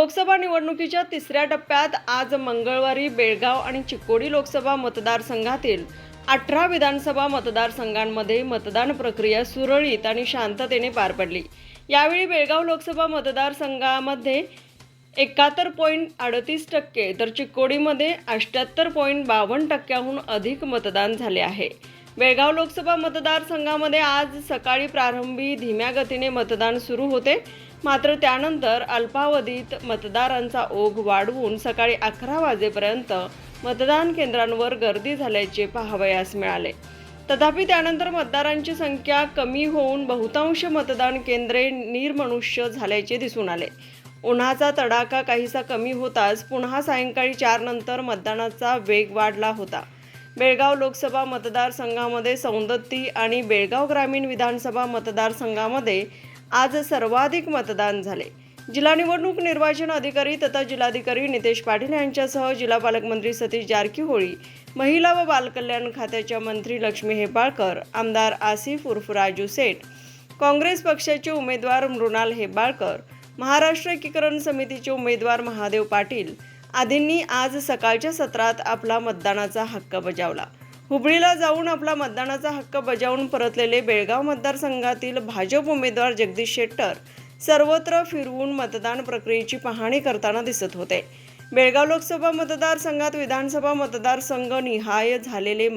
लोकसभा निवडणुकीच्या तिसऱ्या टप्प्यात आज मंगळवारी बेळगाव आणि चिक्कोडी लोकसभा मतदारसंघातील 18 विधानसभा मतदारसंघांमध्ये मतदान प्रक्रिया सुरळीत आणि शांततेने पार पडली। यावेळी बेळगाव लोकसभा मतदारसंघामध्ये 71.38% तर चिक्कोडीमध्ये 78.52%हून अधिक मतदान झाले आहे। बेळगाव लोकसभा मतदारसंघामध्ये आज सकाळी प्रारंभी धीम्या गतीने मतदान सुरू होते, मात्र त्यानंतर अल्पावधीत मतदारांचा ओघ वाढवून सकाळी 11 वाजेपर्यंत मतदान केंद्रांवर गर्दी झाल्याचे पाहावयास मिळाले। तथापि त्यानंतर मतदारांची संख्या कमी होऊन बहुतांश मतदान केंद्रे निर्मनुष्य झाल्याचे दिसून आले। उन्हाचा तडाखा काहीसा कमी होताच पुन्हा सायंकाळी 4 नंतर मतदानाचा वेग वाढला होता। बेळगाव लोकसभा मतदारसंघामध्ये सौंदत्ती आणि बेळगाव ग्रामीण विधानसभा मतदारसंघामध्ये आज सर्वाधिक मतदान झाले। जिल्हा निवडणूक निर्वाचन अधिकारी तथा जिल्हाधिकारी नितेश पाटील यांच्यासह जिल्हा पालकमंत्री सतीश जारकीहोळी, महिला व बालकल्याण खात्याच्या मंत्री लक्ष्मी हेब्बाळकर, आमदार आसिफ उर्फ राजू सेठ, काँग्रेस पक्षाचे उमेदवार मृणाल हेब्बाळकर, महाराष्ट्र एकीकरण समितीचे उमेदवार महादेव पाटील आदींनी आज सकाळच्या सत्रात आपला मतदानाचा हक्क बजावला। हुबळीला जाऊन आपला मतदानाचा हक्क बजावून परतलेले बेळगाव मतदारसंघातील भाजप उमेदवार जगदीश शेट्टर सर्वत्र फिरवून मतदान प्रक्रियेची पाहणी करताना दिसत होते। बेळगाव लोकसभा मतदारसंघात विधानसभा मतदारसंघ निहाय झालेले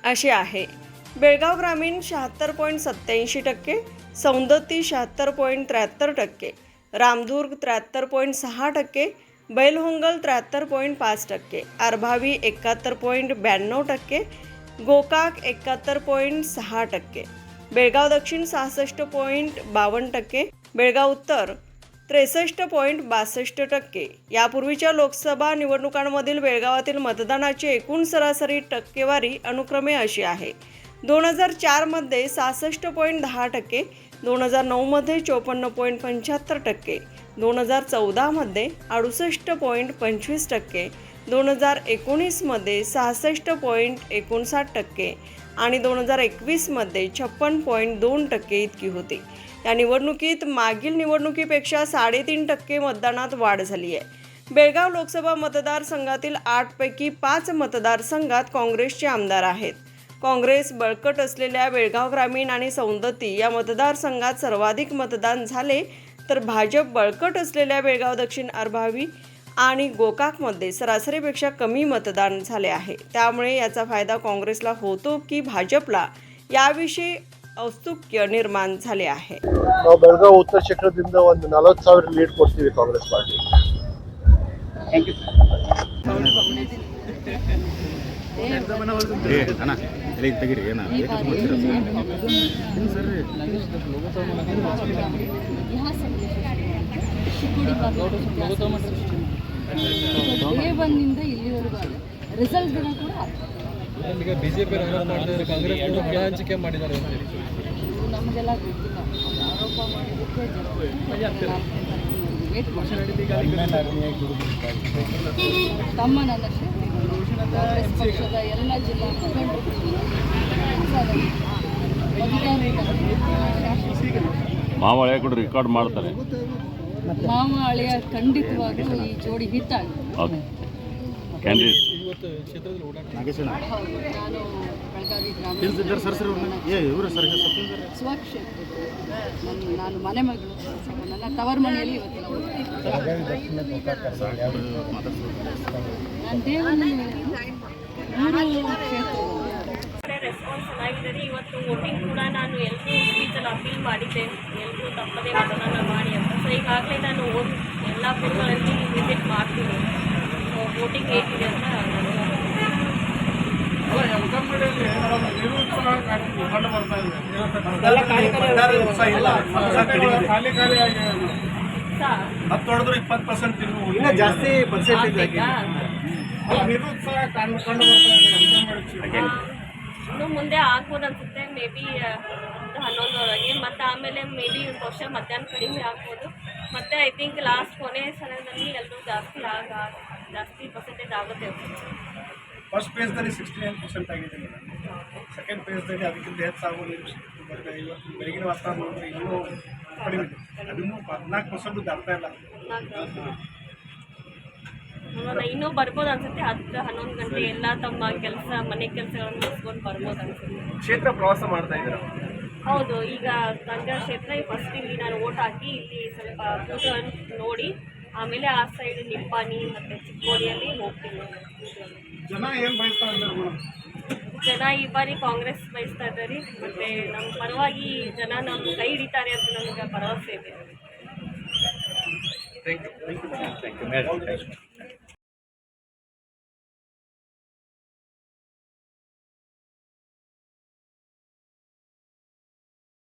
असे आहे: बेळगाव ग्रामीण 76.87%, सौंदत्ती 76.73%, रामदुर्ग 73.6%, बैलहोंगल 73.5%, अर्भावी 71.92%, गोकाक 71.6%, बेळगाव दक्षिण 66.52%, बेळगाव उत्तर 63.62%। यापूर्वीच्या लोकसभा निवडणुकांमधील बेळगावातील मतदानाची एकूण सरासरी टक्केवारी अनुक्रमे अशी आहे: 2004 मध्ये 66.10%, 2009 मध्ये 54.75%, 2014 मध्ये 68.25%, 2019 मध्ये 66.59% आणि 2021 मध्ये 56.2% इतकी होती। या निवडणुकीत मागील निवडणुकीपेक्षा 3.5% मतदानात वाढ झाली आहे। बेळगाव लोकसभा मतदारसंघातील 8 पैकी 5 मतदारसंघात काँग्रेसचे आमदार आहेत। काँग्रेस बळकट असलेल्या बेळगाव ग्रामीण आणि सौंदत्ती या मतदारसंघात सर्वाधिक मतदान झाले, तर भाजप बळकट असलेल्या बेळगाव दक्षिण, अर्भावी आणि गोकाकमध्ये सरासरीपेक्षा कमी मतदान झाले आहे। त्यामुळे याचा फायदा काँग्रेसला होतो की भाजपला, याविषयी औत्सुक्य निर्माण झाले आहे। ಬೆಳಗಾವಿ ಉತ್ತರ ಕ್ಷೇತ್ರದಿಂದ ಒಂದು 40,000 ಲೀಡ್ ಕೊಡ್ತೀವಿ ಕಾಂಗ್ರೆಸ್ ಪಾರ್ಟಿ। ಥ್ಯಾಂಕ್ ಯು ಅಣ್ಣ ಇಲ್ಲಿ ತೆಗಿರಿ ಏನ ಬಂದಿಂದ ಇಲ್ಲಿವರೆಗೂ ರಿಸಲ್ಟ್ ದಿನ ಕೂಡ ಈಗ ಬಿಜೆಪಿ ಆರೋಪ ಮಾಡಿದ್ದಾರೆ, ಕಾಂಗ್ರೆಸ್ ಹಣ ಹಂಚಿಕೆ ಮಾಡಿದ್ದಾರೆ ಅಂತ ಹೇಳಿ ನಮಗೆಲ್ಲ ಗೊತ್ತಿಲ್ಲ। ಆರೋಪ ಮಾಡಿದ್ದಕ್ಕೆ ತಮ್ಮ ನನ್ನ ಕಾಂಗ್ರೆಸ್ ಪಕ್ಷದ ಎಲ್ಲ ಜಿಲ್ಲಾ ಮಾವ ಹಳೆಯ ಕೂಡ ರೆಕಾರ್ಡ್ ಮಾಡ್ತಾರೆ। ಮಾವ ಹಳೆಯ ಖಂಡಿತವಾಗ್ಲೂ ಈ ಜೋಡಿ ಹಿಟ್ ಆಗಿದೆ। ಕ್ಯಾಂಡಿಡೇಟ್ ಇವತ್ತು ಕ್ಷೇತ್ರದಲ್ಲಿ ಓಡಾಟ ನಾನು ಬೆಳಗಾವಿ ಗ್ರಾಮೀಣ ಸ್ವಕ್ಷೇತ್ರ, ನಾನು ಮನೆ ಮಗಳು, ನನ್ನ ತವರ ಮನೆಯಲ್ಲಿ ಇವತ್ತು ನಾನು ದೇವರಲ್ಲಿ ಕ್ಷೇತ್ರ ರೆಸ್ಪಾನ್ಸ್ ಚೆನ್ನಾಗಿದೆ ರೀ। ಇವತ್ತು ವೋಟಿಂಗ್ ಕೂಡ ನಾನು ಎಲ್ಲರೂ ಸ್ಪೀಚಲ್ಲಿ ಅಪೀಲ್ ಮಾಡಿದ್ದೆ, ಎಲ್ಲರೂ ತಪ್ಪದೇ ಮತದಾನ ಮಾಡಿ ಅಂತ। ಸೊ ಈಗಾಗಲೇ ನಾನು ಎಲ್ಲ ಬೂತ್ಗಳಲ್ಲಿ ವಿಸಿಟ್ ಮಾಡ್ತೀನಿ, ವೋಟಿಂಗ್ ಹೇಗಿದೆ ಅಂತ ಇನ್ನು ಮುಂದೆ ಆಗ್ಬೋದು ಅನ್ಸುತ್ತೆ, ಮೇ ಬಿ 11 ಮತ್ತು ಆಮೇಲೆ ಮೇ ಬಿ ಬಹುಶಃ ಮಧ್ಯಾಹ್ನ ಕಡಿಮೆ ಆಗ್ಬೋದು। ಮತ್ತು ಐ ಥಿಂಕ್ ಲಾಸ್ಟ್ ಕೊನೆ ಸಲದಲ್ಲಿ ಎಲ್ಲರೂ ಜಾಸ್ತಿ ಪರ್ಸೆಂಟೇಜ್ ಆಗುತ್ತೆ ಅನ್ಸುತ್ತೆ। ಫಸ್ಟ್ ಫೇಸ್ದಲ್ಲಿ 69% ಆಗಿದೆ, ಸೆಕೆಂಡ್ ಫೇಸ್ದಲ್ಲಿ ಅದಕ್ಕಿಂತ ಹೆಚ್ಚಾಗೋದು ಇವತ್ತು ಬೆಳಗಿನ ವಾತಾವರಣ ನೋಡಿದ್ರೆ ಇನ್ನೂ ಕಡಿಮೆ ಇದೆ, ಅದನ್ನು 14% ದಾಟ್ತಾ ಇಲ್ಲ। ನೋಡೋಣ, ಇನ್ನೂ ಬರ್ಬೋದು ಅನ್ಸುತ್ತೆ. 10-11 ಗಂಟೆ ಎಲ್ಲ ತಮ್ಮ ಕೆಲಸ ಮನೆ ಕೆಲಸಗಳನ್ನು ಮುಗಿಸ್ಕೊಂಡು ಬರ್ಬೋದು ಅನ್ಸುತ್ತೆ. ಕ್ಷೇತ್ರ ಪ್ರವಾಸ ಮಾಡ್ತಾ ಇದ್ದೀರಾ? ಹೌದು, ಈಗ ತಂಗ ಕ್ಷೇತ್ರ ಫಸ್ಟ್ ಇಲ್ಲಿ ನಾನು ಓಟ್ ಹಾಕಿ ಇಲ್ಲಿ ಸ್ವಲ್ಪ ಪೂಜೆ ನೋಡಿ ಆಮೇಲೆ ಆ ಸೈಡ್ ನಿಪ್ಪಾಣಿ ಮತ್ತು ಚಿಕ್ಕೋಡಿಯಲ್ಲಿ ಹೋಗ್ತೀನಿ. ಜನ ಏನು ಬಯಸ್ತಾ ಇದ್ದಾರೆ ಮೇಡಮ್? ಜನ ಈ ಬಾರಿ ಕಾಂಗ್ರೆಸ್ ಬಯಸ್ತಾ ಇದ್ದಾರೆ. ಮತ್ತು ನಮ್ಮ ಪರವಾಗಿ ಜನ ನಮ್ಮ ಕೈ ಹಿಡಿತಾರೆ ಅಂತ ನನಗೆ ಭರವಸೆ ಇದೆ. Thank you.